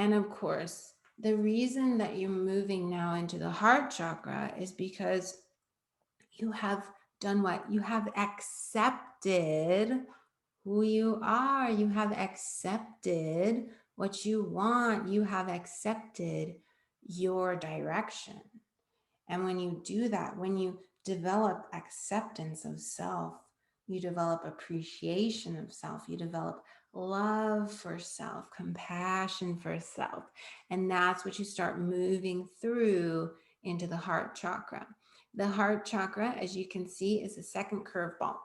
And of course, the reason that you're moving now into the heart chakra is because you have done what? You have accepted who you are. You have accepted what you want. You have accepted your direction. And when you do that, when you develop acceptance of self, you develop appreciation of self, you develop love for self, compassion for self. And that's what you start moving through into the heart chakra. The heart chakra, as you can see, is the second curveball.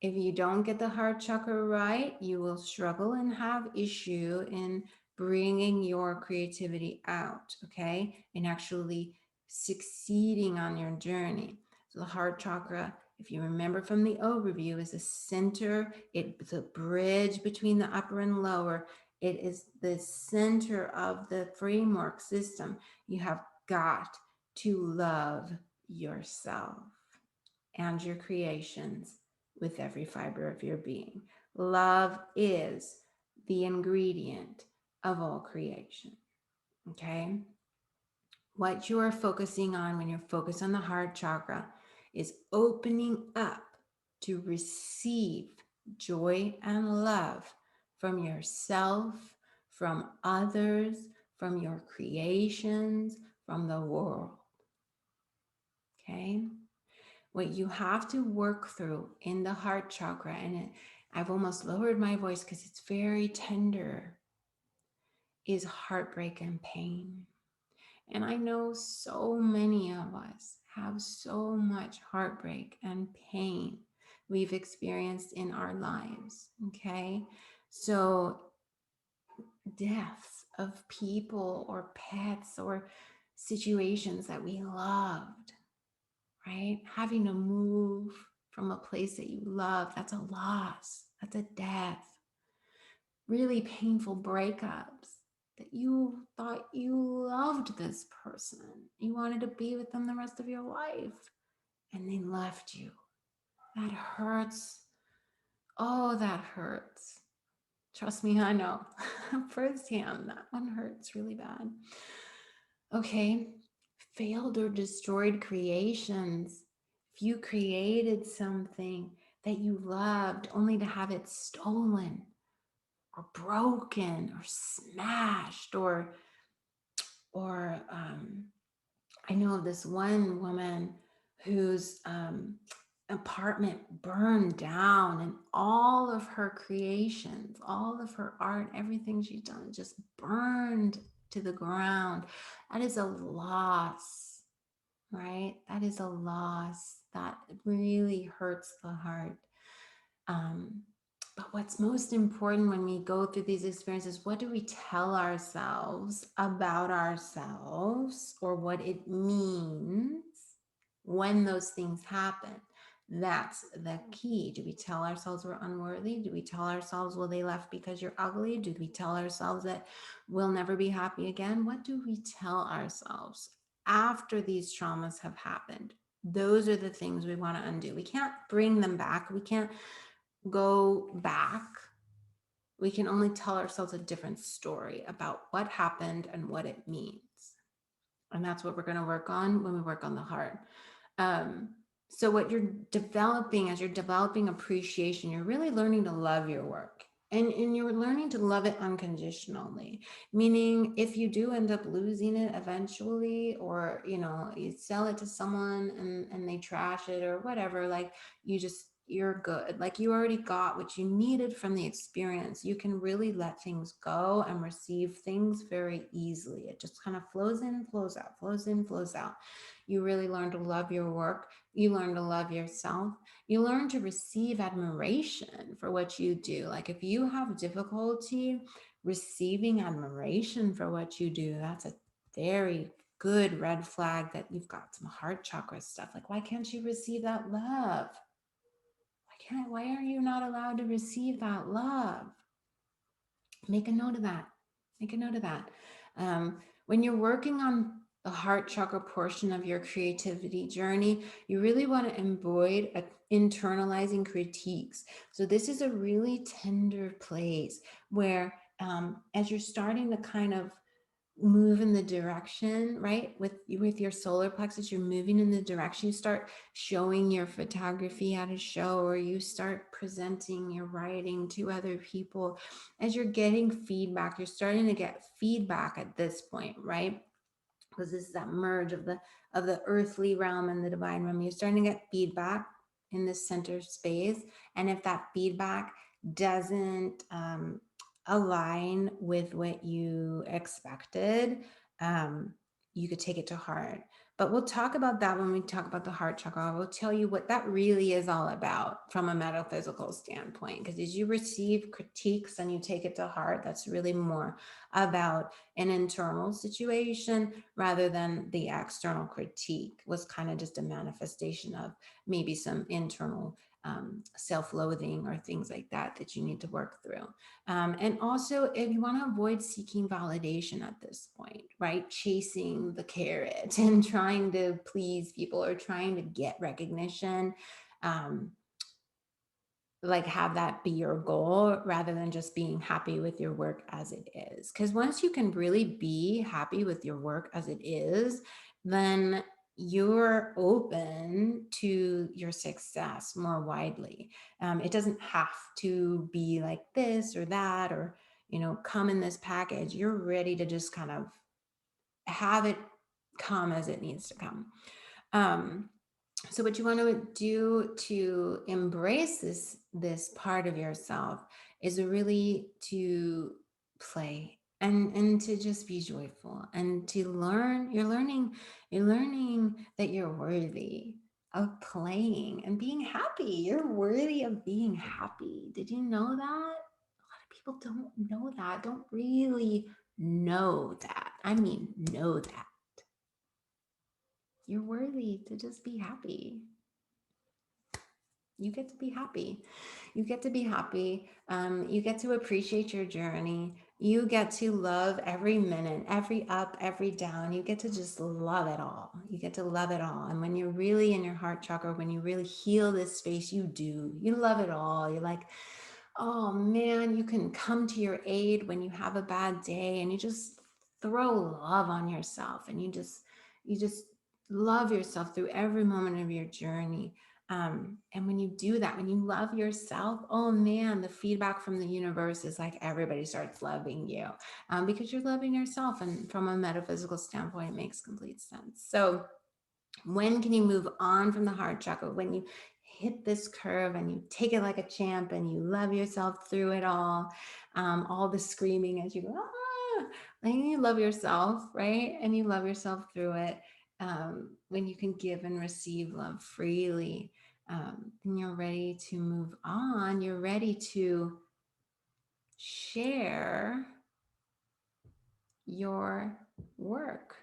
If you don't get the heart chakra right, you will struggle and have issue in bringing your creativity out, okay? And actually succeeding on your journey. So the heart chakra, if you remember from the overview, is the center. It's a bridge between the upper and lower. It is the center of the framework system. You have got to love yourself and your creations with every fiber of your being. Love is the ingredient of all creation. Okay? What you are focusing on when you're focused on the heart chakra is opening up to receive joy and love from yourself, from others, from your creations, from the world. Okay? What you have to work through in the heart chakra, and I've almost lowered my voice because it's very tender, is heartbreak and pain. And I know so many of us have so much heartbreak and pain we've experienced in our lives. Okay. So, deaths of people or pets or situations that we loved, right? Having to move from a place that you love, that's a loss, that's a death. Really painful breakups that you thought you loved this person. You wanted to be with them the rest of your life and they left you. That hurts. Oh, that hurts. Trust me, I know firsthand that one hurts really bad. Okay, failed or destroyed creations. If you created something that you loved only to have it stolen or broken or smashed or I know of this one woman whose apartment burned down and all of her creations, all of her art, everything she's done just burned to the ground. That is a loss, right? That is a loss that really hurts the heart. Um, but what's most important when we go through these experiences, what do we tell ourselves about ourselves or what it means when those things happen? That's the key. Do we tell ourselves we're unworthy? Do we tell ourselves, well, they left because you're ugly? Do we tell ourselves that we'll never be happy again? What do we tell ourselves after these traumas have happened? Those are the things we want to undo. We can't bring them back. We can't go back. We can only tell ourselves a different story about what happened and what it means. And that's what we're going to work on when we work on the heart. So what you're developing, as you're developing appreciation, you're really learning to love your work. And you're learning to love it unconditionally, meaning if you do end up losing it eventually, or you sell it to someone and they trash it or whatever, like you're good. Like you already got what you needed from the experience. You can really let things go and receive things very easily. It just kind of flows in, flows out, flows in, flows out. You really learn to love your work. You learn to love yourself. You learn to receive admiration for what you do. Like if you have difficulty receiving admiration for what you do, that's a very good red flag that you've got some heart chakra stuff. Like, why can't you receive that love? Why are you not allowed to receive that love? Make a note of that. Make a note of that. When you're working on the heart chakra portion of your creativity journey, you really want to avoid internalizing critiques. So this is a really tender place where as you're starting to kind of move in the direction, right, with your solar plexus, you're moving in the direction, you start showing your photography at a show, or you start presenting your writing to other people. As you're getting feedback, you're starting to get feedback at this point, right? Because this is that merge of the earthly realm and the divine realm. You're starting to get feedback in this center space, and if that feedback doesn't align with what you expected, um, you could take it to heart. But we'll talk about that when we talk about the heart chakra. I will tell you what that really is all about from a metaphysical standpoint. Because as you receive critiques and you take it to heart, that's really more about an internal situation rather than the external critique was kind of just a manifestation of maybe some internal self-loathing or things like that that you need to work through. And also, if you want to avoid seeking validation at this point, right, chasing the carrot and trying to please people or trying to get recognition, um, like have that be your goal rather than just being happy with your work as it is. Because once you can really be happy with your work as it is, then you're open to your success more widely. It doesn't have to be like this or that, or come in this package. You're ready to just kind of have it come as it needs to come. um, so what you want to do to embrace this part of yourself is really to play and to just be joyful and to learn. You're learning that you're worthy of playing and being happy. You're worthy of being happy. Did you know that? A lot of people don't know that, don't really know that. I mean, know that you're worthy to just be happy. You get to be happy. You get to be happy. You get to appreciate your journey. You get to love every minute, every up, every down. You get to just love it all. You get to love it all. And when you're really in your heart chakra, when you really heal this space, you do. You love it all. You're like, oh man, you can come to your aid when you have a bad day, and you just throw love on yourself, and you just love yourself through every moment of your journey. And when you do that, when you love yourself, oh man, the feedback from the universe is like everybody starts loving you, because you're loving yourself. And from a metaphysical standpoint, it makes complete sense. So when can you move on from the heart chakra? When you hit this curve and you take it like a champ and you love yourself through it all the screaming as you go, ah, and you love yourself, right? And you love yourself through it. When you can give and receive love freely, then you're ready to move on. You're ready to share your work.